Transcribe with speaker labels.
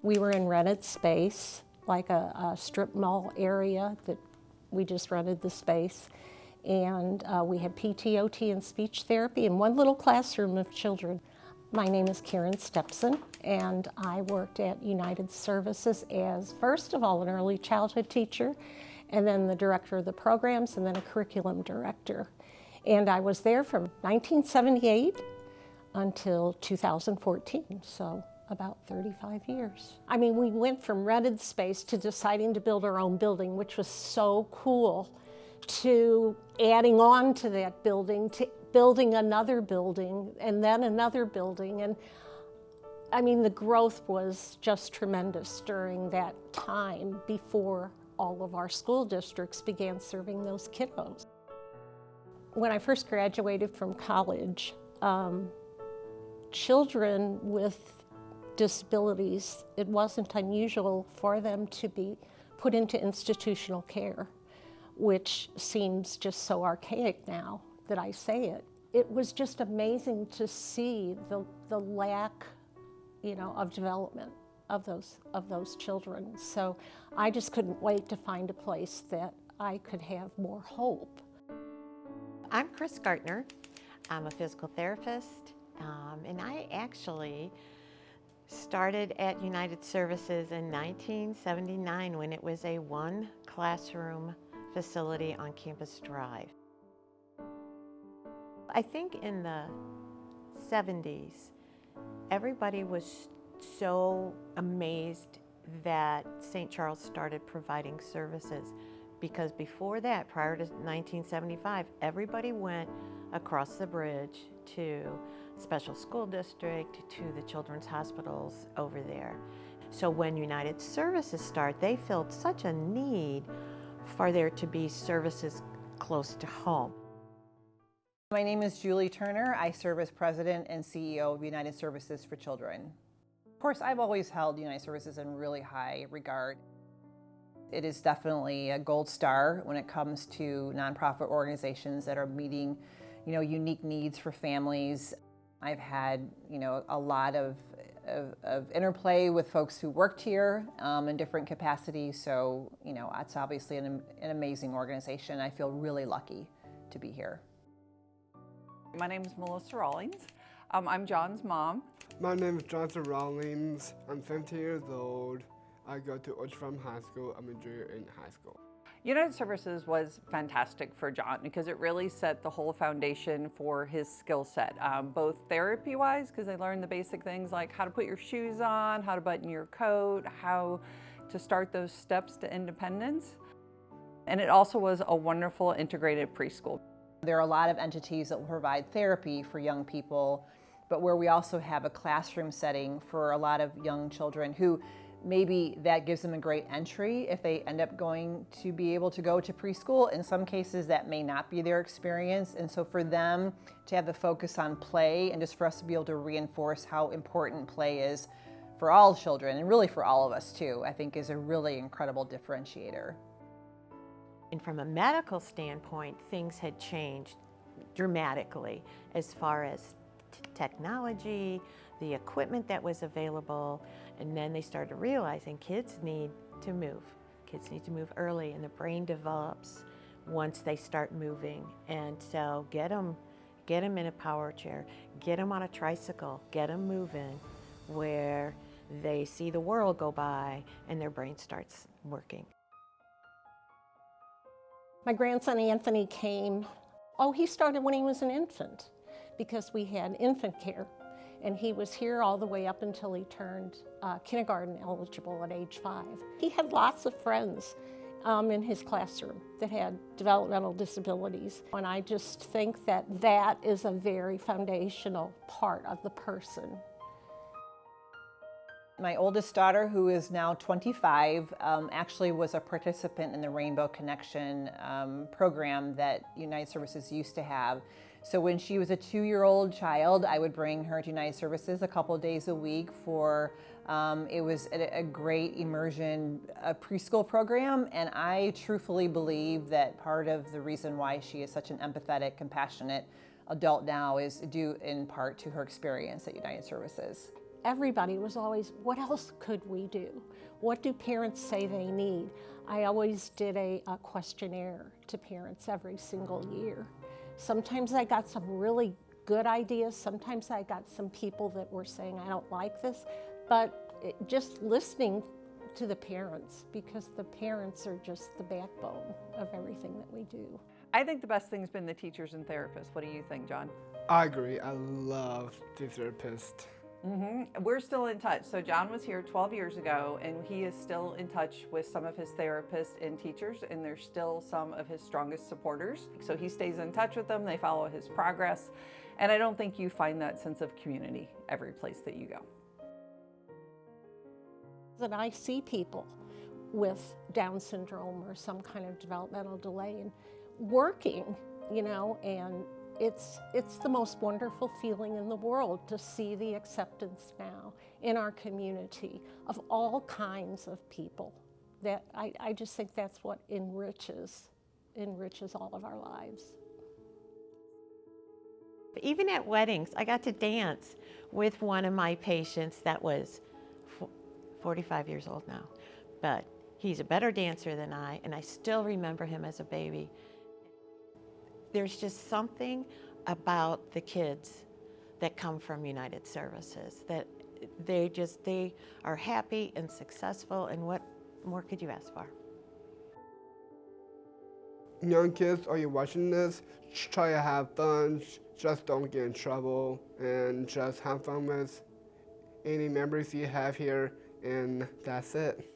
Speaker 1: We were in rented space, like a strip mall area that we just rented the space. And we had PT, OT, and speech therapy in one little classroom of children. My name is Karen Stepson, and I worked at United Services as, first of all, an early childhood teacher, and then the director of the programs, and then a curriculum director. And I was there from 1978 until 2014, so about 35 years. I mean, we went from rented space to deciding to build our own building, which was so cool, to adding on to that building, to building another building, and then another building. And I mean, the growth was just tremendous during that time before all of our school districts began serving those kiddos. When I first graduated from college, children with disabilities, it wasn't unusual for them to be put into institutional care, which seems just so archaic now that I say it. It was just amazing to see the lack, of development of those children. So I just couldn't wait to find a place that I could have more hope.
Speaker 2: I'm Chris Gartner. I'm a physical therapist, and I actually started at United Services in 1979 when it was a one classroom facility on Campus Drive. I think in the 70s, everybody was so amazed that St. Charles started providing services, because before that, prior to 1975, everybody went across the bridge to special school district, to the children's hospitals over there. So when United Services started, they felt such a need for there to be services close to home.
Speaker 3: My name is Julie Turner. I serve as President and CEO of United Services for Children. Of course, I've always held United Services in really high regard. It is definitely a gold star when it comes to nonprofit organizations that are meeting, unique needs for families. I've had, a lot of interplay with folks who worked here in different capacities. So, it's obviously an amazing organization. I feel really lucky to be here.
Speaker 4: My name is Melissa Rawlings. I'm John's mom.
Speaker 5: My name is Jonathan Rawlings. I'm 17 years old. I go to Oldstrom High School. I'm a junior in high school.
Speaker 4: United Services was fantastic for John because it really set the whole foundation for his skill set, both therapy-wise, because I learned the basic things like how to put your shoes on, how to button your coat, how to start those steps to independence. And it also was a wonderful integrated preschool.
Speaker 3: There are a lot of entities that will provide therapy for young people, but where we also have a classroom setting for a lot of young children who maybe that gives them a great entry if they end up going to be able to go to preschool. In some cases, that may not be their experience. And so for them to have the focus on play and just for us to be able to reinforce how important play is for all children and really for all of us too, I think is a really incredible differentiator.
Speaker 2: And from a medical standpoint, things had changed dramatically as far as technology, the equipment that was available, and then they started realizing kids need to move. Kids need to move early, and the brain develops once they start moving. And so get them in a power chair, get them on a tricycle, get them moving where they see the world go by and their brain starts working.
Speaker 1: My grandson Anthony came, he started when he was an infant because we had infant care. And he was here all the way up until he turned kindergarten eligible at age 5. He had lots of friends in his classroom that had developmental disabilities. And I just think that that is a very foundational part of the person.
Speaker 3: My oldest daughter, who is now 25, actually was a participant in the Rainbow Connection program that United Services used to have. So when she was a 2-year-old child, I would bring her to United Services a couple days a week for, it was a great immersion preschool program, and I truthfully believe that part of the reason why she is such an empathetic, compassionate adult now is due in part to her experience at United Services.
Speaker 1: Everybody was always, what else could we do? What do parents say they need? I always did a questionnaire to parents every single year. Sometimes I got some really good ideas. Sometimes I got some people that were saying, I don't like this. But just listening to the parents, because the parents are just the backbone of everything that we do.
Speaker 4: I think the best thing's been the teachers and therapists. What do you think, John?
Speaker 5: I agree. I love the therapist.
Speaker 4: We're still in touch. So John was here 12 years ago, and he is still in touch with some of his therapists and teachers, and they're still some of his strongest supporters. So he stays in touch with them. They follow his progress. And I don't think you find that sense of community every place that you go.
Speaker 1: And I see people with Down syndrome or some kind of developmental delay and working, you know, and it's the most wonderful feeling in the world to see the acceptance now in our community of all kinds of people. That I just think that's what enriches all of our lives.
Speaker 2: Even at weddings, I got to dance with one of my patients that was 45 years old now, but he's a better dancer than I, and I still remember him as a baby. There's just something about the kids that come from United Services that they are happy and successful, and what more could you ask for?
Speaker 5: Young kids, are you watching this? Try to have fun, just don't get in trouble, and just have fun with any memories you have here, and that's it.